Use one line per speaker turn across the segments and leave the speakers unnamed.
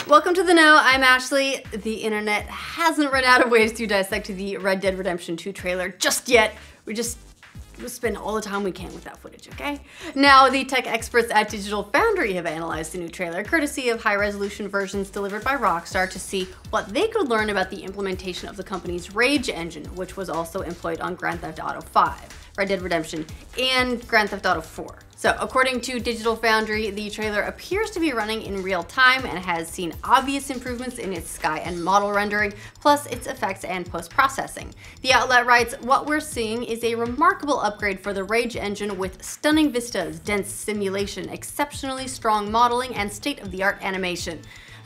Welcome to the Know, I'm Ashley. The internet hasn't run out of ways to dissect the Red Dead Redemption 2 trailer just yet. We'll spend all the time we can with that footage, okay? Now, the tech experts at Digital Foundry have analyzed the new trailer, courtesy of high-resolution versions delivered by Rockstar, to see what they could learn about the implementation of the company's Rage engine, which was also employed on Grand Theft Auto 5, Red Dead Redemption, and Grand Theft Auto 4. So, according to Digital Foundry, the trailer appears to be running in real time and has seen obvious improvements in its sky and model rendering, plus its effects and post-processing. The outlet writes, "What we're seeing is a remarkable upgrade for the Rage engine with stunning vistas, dense simulation, exceptionally strong modeling, and state-of-the-art animation."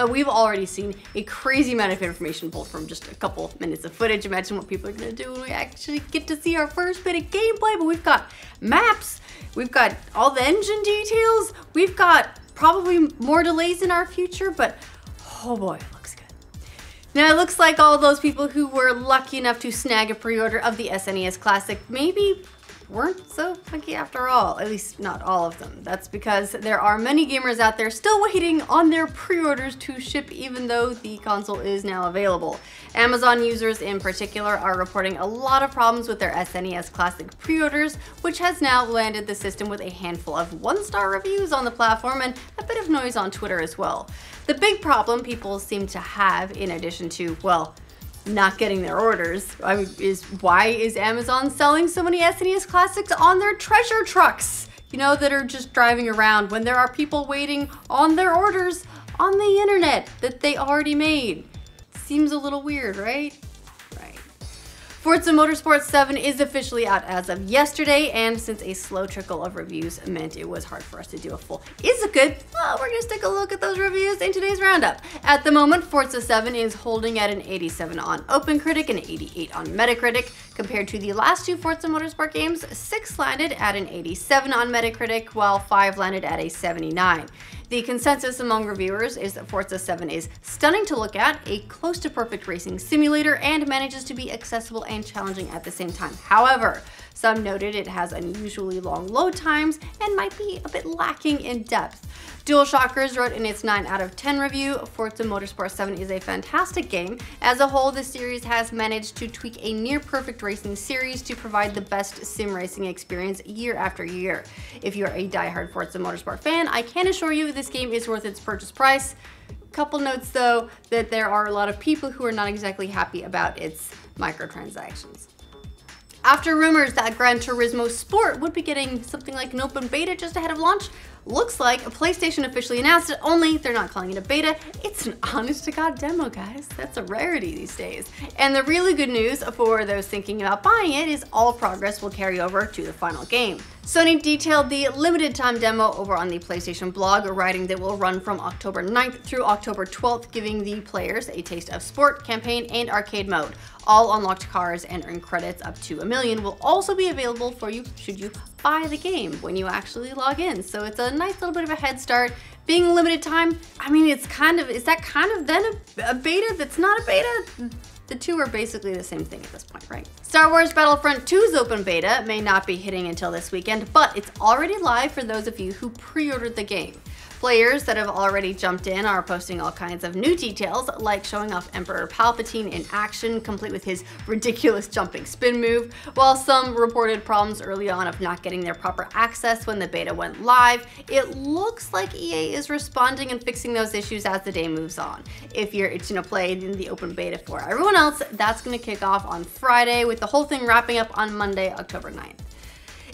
We've already seen a crazy amount of information pulled from just a couple minutes of footage. Imagine what people are going to do when we actually get to see our first bit of gameplay. But we've got maps, we've got all the engine details, we've got probably more delays in our future, but oh boy, it looks good. Now it looks like all those people who were lucky enough to snag a pre-order of the SNES Classic maybe weren't so lucky after all, at least not all of them. That's because there are many gamers out there still waiting on their pre-orders to ship even though the console is now available. Amazon users in particular are reporting a lot of problems with their SNES Classic pre-orders, which has now landed the system with a handful of one-star reviews on the platform and a bit of noise on Twitter as well. The big problem people seem to have, in addition to, well, not getting their orders, is why is Amazon selling so many SNES Classics on their treasure trucks, you know, that are just driving around when there are people waiting on their orders on the internet that they already made? Seems a little weird, right? Right. Forza Motorsport 7 is officially out as of yesterday, and since a slow trickle of reviews meant it was hard for us to do a full "is it good?" well, we're gonna take a look at those reviews in today's roundup. At the moment, Forza 7 is holding at an 87 on OpenCritic and 88 on Metacritic. Compared to the last two Forza Motorsport games, 6 landed at an 87 on Metacritic, while 5 landed at a 79. The consensus among reviewers is that Forza 7 is stunning to look at, a close to perfect racing simulator, and manages to be accessible and challenging at the same time. However, some noted it has unusually long load times and might be a bit lacking in depth. DualShockers wrote in its 9 out of 10 review, Forza Motorsport 7 is a fantastic game. As a whole, the series has managed to tweak a near-perfect racing series to provide the best sim racing experience year after year. If you're a die-hard Forza Motorsport fan, I can assure you this game is worth its purchase price. Couple notes though, that there are a lot of people who are not exactly happy about its microtransactions. After rumors that Gran Turismo Sport would be getting something like an open beta just ahead of launch, looks like PlayStation officially announced it, only they're not calling it a beta. It's an honest-to-God demo, guys. That's a rarity these days. And the really good news for those thinking about buying it is all progress will carry over to the final game. Sony detailed the limited time demo over on the PlayStation blog, writing that will run from October 9th through October 12th, giving the players a taste of sport, campaign, and arcade mode. All unlocked cars and earned credits up to 1 million will also be available for you should you buy the game when you actually log in. So it's a nice little bit of a head start. Being limited time, I mean, is that kind of then a beta that's not a beta? The two are basically the same thing at this point, right? Star Wars Battlefront 2's open beta may not be hitting until this weekend, but it's already live for those of you who pre-ordered the game. Players that have already jumped in are posting all kinds of new details, like showing off Emperor Palpatine in action, complete with his ridiculous jumping spin move, while some reported problems early on of not getting their proper access when the beta went live. It looks like EA is responding and fixing those issues as the day moves on. If you're itching to play in the open beta for everyone else, that's going to kick off on Friday, with the whole thing wrapping up on Monday, October 9th.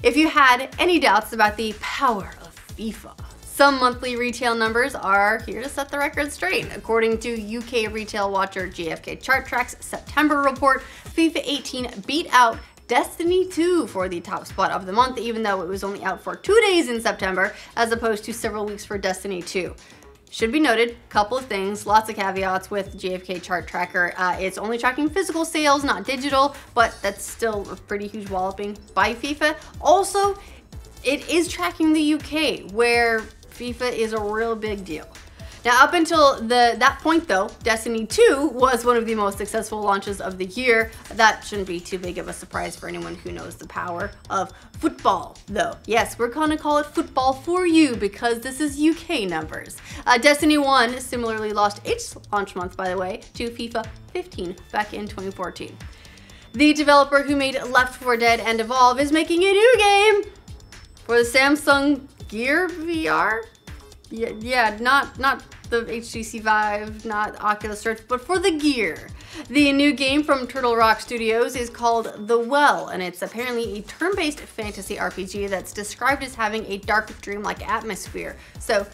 If you had any doubts about the power of FIFA, some monthly retail numbers are here to set the record straight. According to UK retail watcher GfK Chart Track's September report, FIFA 18 beat out Destiny 2 for the top spot of the month, even though it was only out for 2 days in September, as opposed to several weeks for Destiny 2. Should be noted, couple of things, lots of caveats with GfK Chart Tracker. It's only tracking physical sales, not digital, but that's still a pretty huge walloping by FIFA. Also, it is tracking the UK, where FIFA is a real big deal. Now, up until that point though, Destiny 2 was one of the most successful launches of the year. That shouldn't be too big of a surprise for anyone who knows the power of football, though. Yes, we're gonna call it football for you because this is UK numbers. Destiny 1 similarly lost its launch month, by the way, to FIFA 15 back in 2014. The developer who made Left 4 Dead and Evolve is making a new game for the Samsung Gear VR. Yeah, not the HTC Vive, not Oculus Rift, but for the Gear. The new game from Turtle Rock Studios is called The Well, and it's apparently a turn-based fantasy RPG that's described as having a dark dream-like atmosphere. So,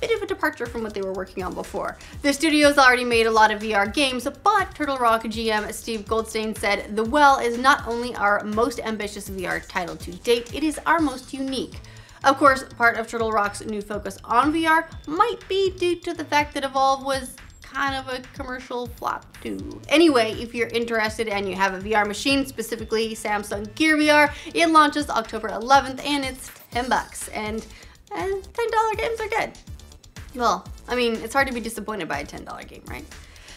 bit of a departure from what they were working on before. The studio's already made a lot of VR games, but Turtle Rock GM Steve Goldstein said, "The Well is not only our most ambitious VR title to date, it is our most unique." Of course, part of Turtle Rock's new focus on VR might be due to the fact that Evolve was kind of a commercial flop too. Anyway, if you're interested and you have a VR machine, specifically Samsung Gear VR, it launches October 11th and it's $10. And $10 games are good. Well, I mean, it's hard to be disappointed by a $10 game, right?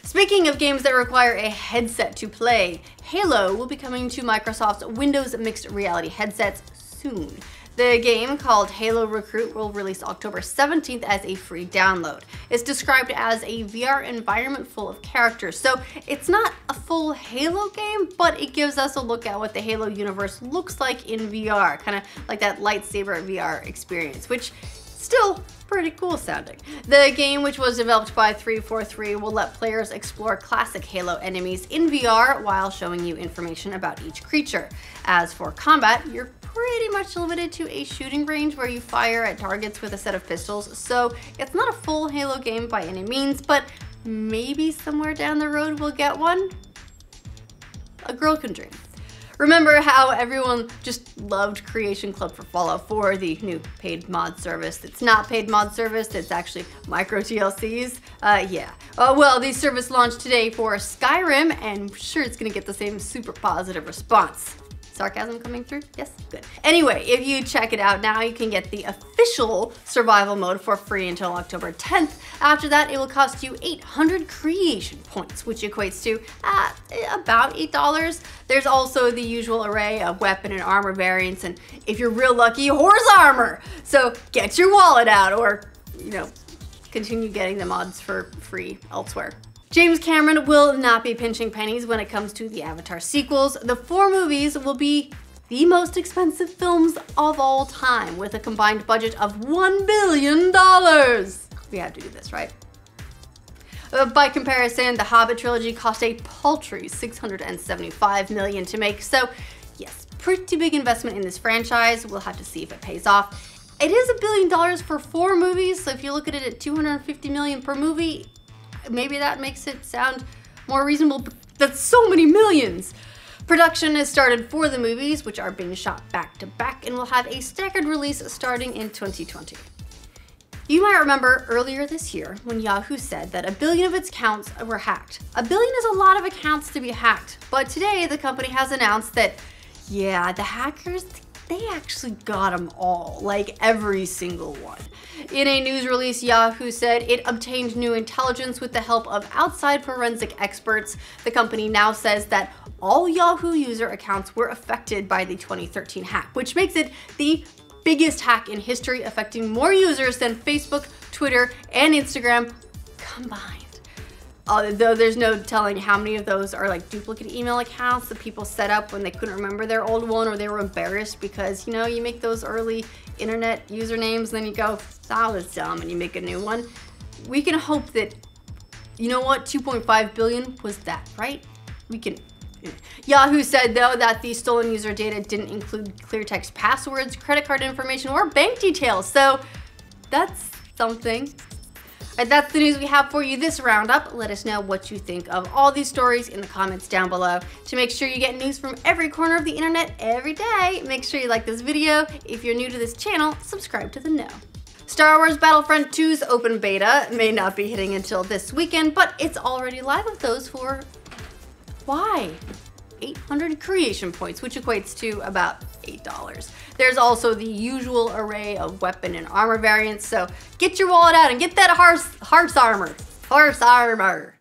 Speaking of games that require a headset to play, Halo will be coming to Microsoft's Windows mixed reality headsets soon. The game, called Halo Recruit, will release October 17th as a free download. It's described as a VR environment full of characters, so it's not a full Halo game, but it gives us a look at what the Halo universe looks like in VR, kind of like that lightsaber VR experience, which still pretty cool sounding. The game, which was developed by 343, will let players explore classic Halo enemies in VR while showing you information about each creature. As for combat, you're pretty much limited to a shooting range where you fire at targets with a set of pistols, so it's not a full Halo game by any means, but maybe somewhere down the road we'll get one. A girl can dream. Remember how everyone just loved Creation Club for Fallout 4, the new paid mod service? It's not paid mod service, it's actually micro TLCs. Well, the service launched today for Skyrim, and I'm sure it's gonna get the same super positive response. Sarcasm coming through? Yes? Good. Anyway, if you check it out now, you can get the official survival mode for free until October 10th. After that, it will cost you 800 creation points, which equates to about $8. There's also the usual array of weapon and armor variants, and if you're real lucky, horse armor. So get your wallet out, or, you know, continue getting the mods for free elsewhere. James Cameron will not be pinching pennies when it comes to the Avatar sequels. The 4 movies will be the most expensive films of all time, with a combined budget of $1 billion. We have to do this, right? By comparison, the Hobbit trilogy cost a paltry $675 million to make, so yes, pretty big investment in this franchise. We'll have to see if it pays off. It is $1 billion for 4 movies, so if you look at it at $250 million per movie, maybe that makes it sound more reasonable, but that's so many millions. Production has started for the movies, which are being shot back to back and will have a staggered release starting in 2020. You might remember earlier this year when Yahoo said that 1 billion of its accounts were hacked. 1 billion is a lot of accounts to be hacked, but today the company has announced that, yeah, the hackers, they actually got them all, like every single one. In a news release, Yahoo said it obtained new intelligence with the help of outside forensic experts. The company now says that all Yahoo user accounts were affected by the 2013 hack, which makes it the biggest hack in history, affecting more users than Facebook, Twitter, and Instagram combined. Though there's no telling how many of those are like duplicate email accounts that people set up when they couldn't remember their old one, or they were embarrassed because, you know, you make those early internet usernames, then you go, that was dumb, and you make a new one. We can hope that, you know what, 2.5 billion was that, right? We can. Yahoo said, though, that the stolen user data didn't include clear text passwords, credit card information, or bank details, so that's something. And that's the news we have for you this roundup. Let us know what you think of all these stories in the comments down below. To make sure you get news from every corner of the internet every day, make sure you like this video. If you're new to this channel, subscribe to the know. Star Wars Battlefront 2's open beta may not be hitting until this weekend, but it's already live with those for, why? 800 creation points, which equates to about $8. There's also the usual array of weapon and armor variants, so get your wallet out and get that horse armor. Horse armor.